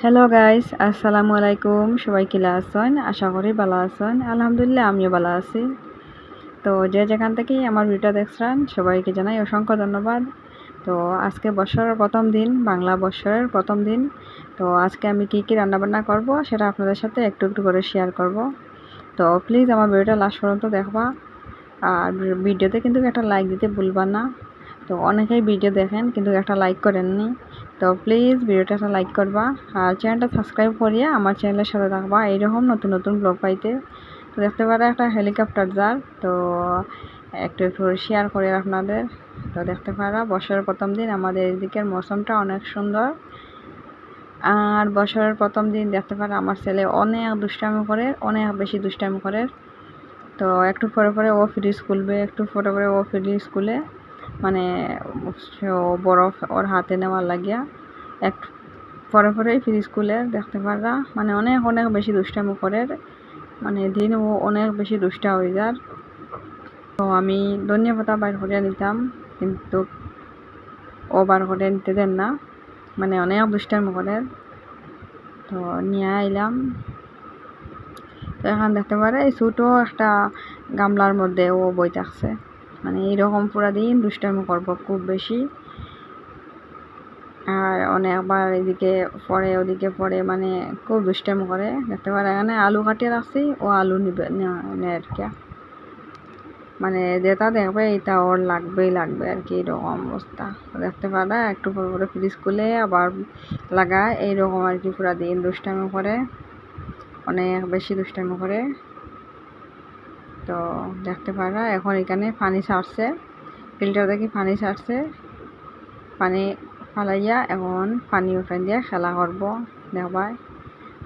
Hello guys, আসসালামু আলাইকুম। সবাই কিলা আছেন? আশা করি ভালো আছেন। আলহামদুলিল্লাহ আমিও ভালো আছি। তো যে যেখান থেকে আমার ভিডিওটা দেখছেন সবাইকে জানাই অসংখ্য ধন্যবাদ। তো আজকে বছরের প্রথম দিন, বাংলা বছরের প্রথম দিন। তো আজকে আমি কি রান্নাবান্না করব সেটা আপনাদের সাথে একটু একটু করে শেয়ার করব। তো প্লিজ আমার ভিডিওটা লাস্ট পর্যন্ত দেখবা। আর ভিডিওতে কিন্তু একটা লাইক দিতে ভুলবা না। তো অনেকেই ভিডিও দেখেন কিন্তু একটা লাইক করেননি। তো প্লিজ ভিডিওটা একটা লাইক করবা আর চ্যানেলটা সাবস্ক্রাইব করিয়া আমার চ্যানেলের সাথে থাকবা এইরকম নতুন নতুন ব্লগ পাইতে। তো দেখতে পারা একটা হেলিকপ্টার যার তো একটু একটু শেয়ার করে আপনাদের। তো দেখতে পারা বছরের প্রথম দিন আমাদের এদিকের মৌসুমটা অনেক সুন্দর। আর বছরের প্রথম দিন দেখতে পারা আমার ছেলে অনেক দুষ্টামি করে, অনেক বেশি দুষ্টামি করে। তো একটু পরে পরে ও ফ্রি খুলবে, একটু পরে পরে ও ফ্রি স্কুলে মানে ও বরফ ওর হাতে নেওয়ার লাগিয়া একটু পরে পরেই ফ্রি স্কুলে দেখতে পারা মানে অনেক অনেক বেশি দুষ্টামি করে। মানে দিন ও অনেক বেশি দুষ্টা হয়ে যায়। তো আমি ধনিয়া পাতা বাইর করে নিতাম কিন্তু ও বার করে নিতে দেন না, মানে অনেক দুষ্টামি করে। তো নিয়ে আইলাম। তো এখন দেখতে পারে এই ছোটো একটা গামলার মধ্যে ও বই থাকছে, মানে এইরকম পুরা দিন দুষ্টামি করবো খুব বেশি। আর অনেকবার এদিকে পড়ে ওদিকে পড়ে, মানে খুব দুষ্টামি করে। দেখতে পারে এখানে আলু কাটিয়ে রাখছি, ও আলু নিবে আর কি, মানে যেটা দেখবে এটা ওর লাগবেই লাগবে আর কি, এরকম অবস্থা। দেখতে পারে একটু পরে পরে ফ্রিজ খুলে আবার লাগায় এইরকম আর কি, পুরা দিন দুষ্টামি করে, অনেক বেশি দুষ্টামি করে। তো দেখতে পারা এখন এখানে পানি ছাড়ছে, ফিল্টার থেকে পানি ছাড়ছে, পানি ফালাইয়া এখন পানি উঠাই দিয়ে খেলা করবো দেখবাই।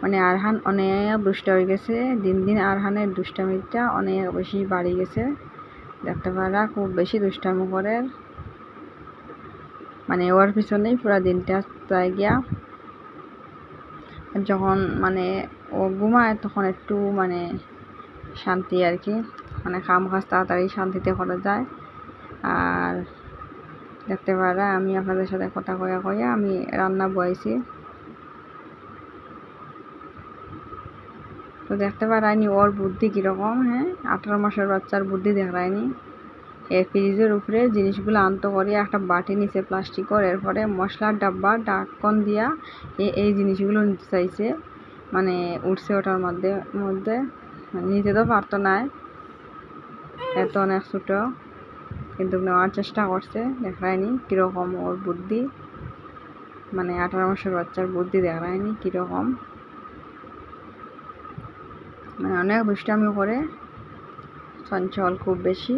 মানে আরহান অনেক দুষ্ট হয়ে গেছে, দিন দিন আরহানের দুষ্টামিটা অনেক বেশি বাড়ি গেছে। দেখতে পারা খুব বেশি দুষ্টামি করে, মানে ওর পিছনেই পুরা দিনটা যায় গিয়া। যখন মানে ও ঘুমায় তখন একটু মানে শান্তি আর কি, মানে কাম কাজ তাড়াতাড়ি শান্তিতে করা যায়। আর দেখতে পারা আমি আপনাদের সাথে কথা কয়া কয়া আমি রান্না বয়েছি। তো দেখতে পারায়নি ওর বুদ্ধি কীরকম। হ্যাঁ, 18 মাসের বাচ্চার বুদ্ধি দেখায়নি। এই ফ্রিজের উপরে জিনিসগুলো আনতো করে একটা বাটি নিচে প্লাস্টিকর, এরপরে মশলার ডাব্বা ঢাকন দিয়া এই জিনিসগুলো নিতে চাইছে, মানে উঠছে ওটার মধ্যে মধ্যে নিতে তো পারতো না, এত অনেক ছোটো, কিন্তু নেওয়ার চেষ্টা করছে। দেখায়নি কীরকম ওর বুদ্ধি, মানে 18 মাসের বাচ্চার বুদ্ধি দেখায়নি কীরকম, মানে অনেক দুষ্টামি করে, চঞ্চল খুব বেশি।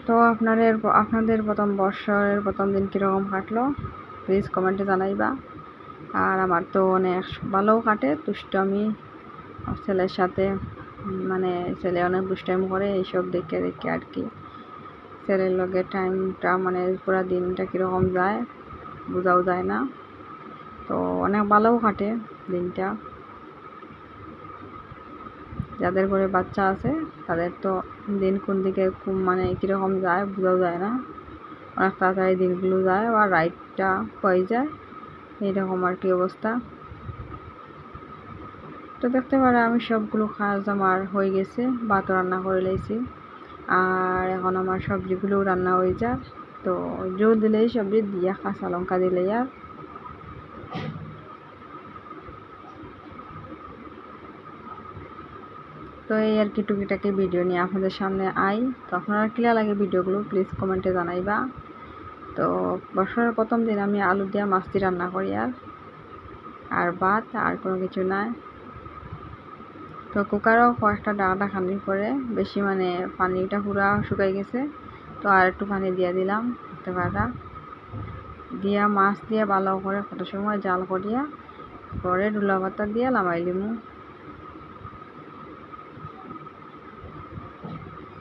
তো আপনাদের প্রথম বর্ষের প্রথম দিন কীরকম কাটলো প্লিজ কমেন্টে জানাইবা। আর আমার তো অনেক ভালোও কাটে দুষ্টামি ছেলের সাথে, মানে ছেলে অনেক দুষ্টামি করে, এইসব দেখে দেখে আর কি ছেলের লগে টাইমটা মানে পুরো দিনটা কীরকম যায় বোঝাও যায় না। তো অনেক ভালোও কাটে দিনটা। যাদের ঘরে বাচ্চা আছে তাদের তো দিন কোন দিকে মানে কীরকম যায় বোঝাও যায় না, অনেক তাড়াতাড়ি দিনগুলো যায় আর রাইটটা হয়ে যায়, এইরকম আর কি অবস্থা। তো দেখতে পারে আমি সবগুলো কাজ আমার হয়ে গেছে, ভাত রান্না করে লেছি, আর এখন আমার সবজিগুলো রান্না হয়ে যায়। তো জল দিলেই সবজি দিয়া কাঁচা লঙ্কা দিলেই আর তো এই আর কি টুকিটাকি ভিডিও নিয়ে আপনাদের সামনে আই। তো আপনারা ক্লিয়ার লাগে ভিডিওগুলো প্লিজ কমেন্টে জানাইবা। তো বছরের প্রথম দিন আমি আলু দিয়া মাছ দিয়ে রান্না করি আর ভাত, আর কোনো কিছু নাই। তো কুকারও কয়েকটা ডাটা খানির পরে বেশি মানে পানিটা পুরা শুকাই গেছে, তো আর একটু পানি দিয়ে দিলাম দেখতে পারা, দিয়া মাছ দিয়ে ভালো করে কত সময় জাল করিয়া পরে ডুলা পাতা দিয়ে লামাই লিমু।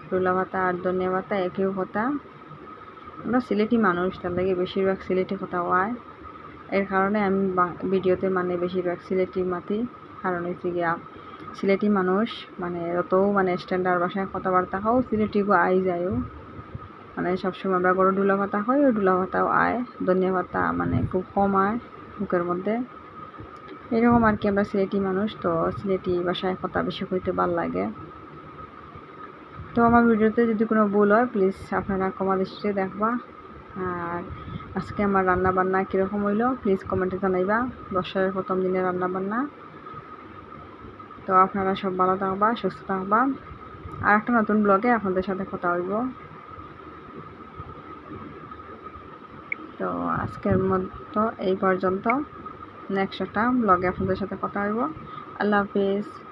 ডুলা পাতা আর ধনিয়া পাতা একই কথা, আমরা সিলেটি মানুষ, তার লাগে বেশিরভাগ সিলেটি কথা হয়। এর কারণে আমি ভিডিওতে মানে বেশিরভাগ সিলেটি মাতি, কারণ হচ্ছে গিয়া সিলেটি মানুষ মানে অতও মানে স্ট্যান্ডার্ড ভাষায় কথাবার্তা হোক সিলেটি গো আই যায়ও। মানে সবসময় আমরা গরুর ডুলা পাতা হয়, ওই ডুলা পাতাও আয়, ধনিয়া পাতা মানে খুব কম আয় মুখের মধ্যে। এরকম আর কি, আমরা সিলেটি মানুষ, তো সিলেটি ভাষায় কথা বেশি কইতে ভাল লাগে। তো আমার ভিডিওতে যদি কোনো ভুল হয় প্লিজ আপনারা ক্ষমা দৃষ্টিতে দেখবা। আর আজকে আমার রান্না বান্না কীরকম হইলো প্লিজ কমেন্টে জানাইবা, বর্ষার প্রথম দিনে রান্না বান্না। তো আপনারা সব ভালো থাকবা, সুস্থ থাকবা। আর একটা নতুন ব্লগে আপনাদের সাথে কথা হইব। তো আজকের মতো এই পর্যন্ত, নেক্সট একটা ব্লগে আপনাদের সাথে কথা হইব। আল্লাহ হাফিজ।